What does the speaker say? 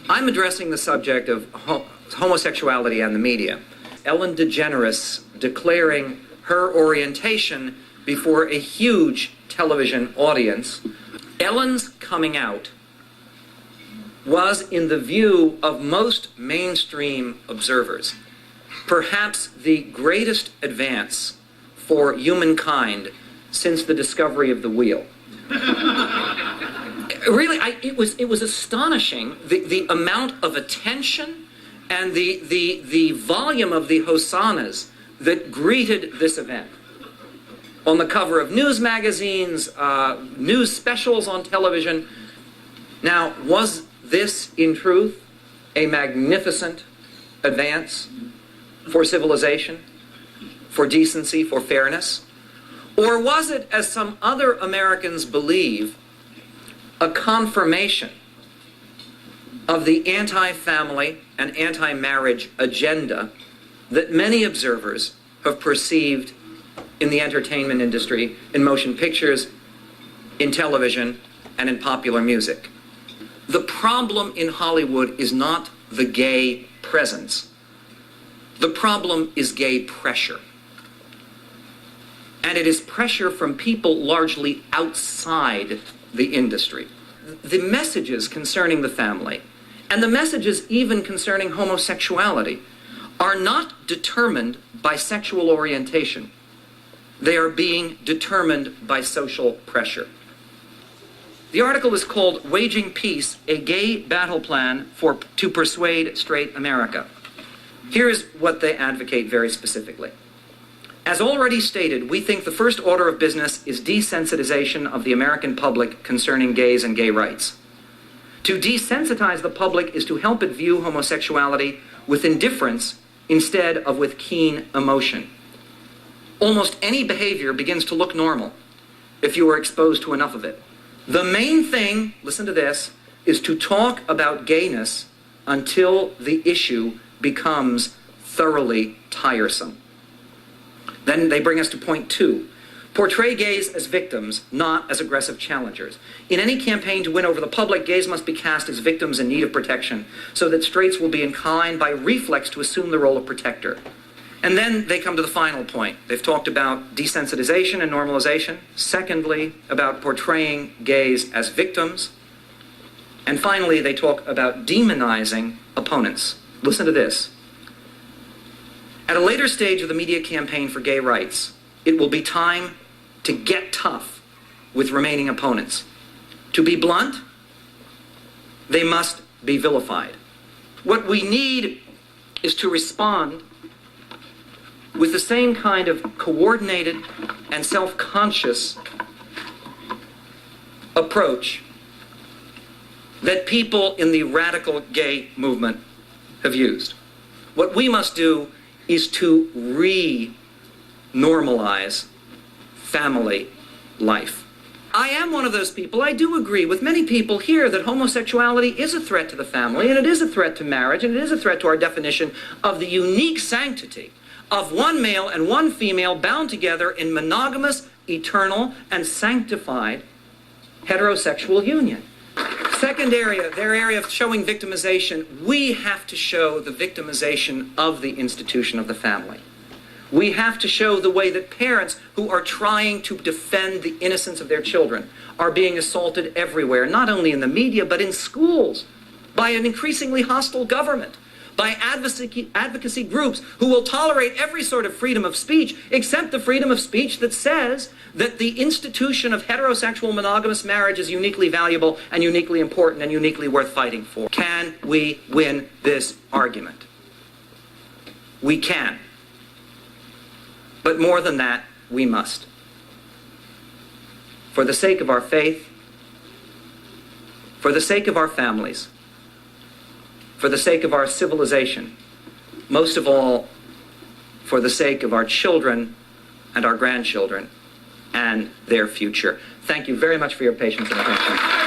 I'm addressing the subject of homosexuality and the media. Ellen DeGeneres declaring her orientation before a huge television audience. Ellen's coming out was, in the view of most mainstream observers, perhaps the greatest advance for humankind since the discovery of the wheel. Really, it was astonishing, the amount of attention and the volume of the hosannas that greeted this event. On the cover of news magazines, news specials on television. Now, was this, in truth, a magnificent advance for civilization, for decency, for fairness? Or was it, as some other Americans believe, a confirmation of the anti-family and anti-marriage agenda that many observers have perceived in the entertainment industry, in motion pictures, in television, and in popular music? The problem in Hollywood is not the gay presence. The problem is gay pressure. And it is pressure from people largely outside the industry. The messages concerning the family, and the messages even concerning homosexuality, are not determined by sexual orientation. They are being determined by social pressure. The article is called "Waging Peace, a Gay Battle Plan to Persuade Straight America." Here's what they advocate very specifically. As already stated, we think the first order of business is desensitization of the American public concerning gays and gay rights. To desensitize the public is to help it view homosexuality with indifference instead of with keen emotion. Almost any behavior begins to look normal if you are exposed to enough of it. The main thing, listen to this, is to talk about gayness until the issue becomes thoroughly tiresome. Then they bring us to point 2. Portray gays as victims, not as aggressive challengers. In any campaign to win over the public, gays must be cast as victims in need of protection, so that straights will be inclined by reflex to assume the role of protector. And then they come to the final point. They've talked about desensitization and normalization. Secondly, about portraying gays as victims. And finally, they talk about demonizing opponents. Listen to this. At a later stage of the media campaign for gay rights, it will be time to get tough with remaining opponents. To be blunt, they must be vilified. What we need is to respond with the same kind of coordinated and self-conscious approach that people in the radical gay movement have used. What we must do is to re-normalize family life. I am one of those people. I do agree with many people here that homosexuality is a threat to the family, and it is a threat to marriage, and it is a threat to our definition of the unique sanctity of one male and one female bound together in monogamous, eternal, and sanctified heterosexual union. Second area, their area of showing victimization, we have to show the victimization of the institution of the family. We have to show the way that parents who are trying to defend the innocence of their children are being assaulted everywhere, not only in the media, but in schools, by an increasingly hostile government, by advocacy groups who will tolerate every sort of freedom of speech, except the freedom of speech that says that the institution of heterosexual monogamous marriage is uniquely valuable and uniquely important and uniquely worth fighting for. Can we win this argument? We can. But more than that, we must. For the sake of our faith, for the sake of our families, for the sake of our civilization, most of all, for the sake of our children and our grandchildren and their future. Thank you very much for your patience and attention.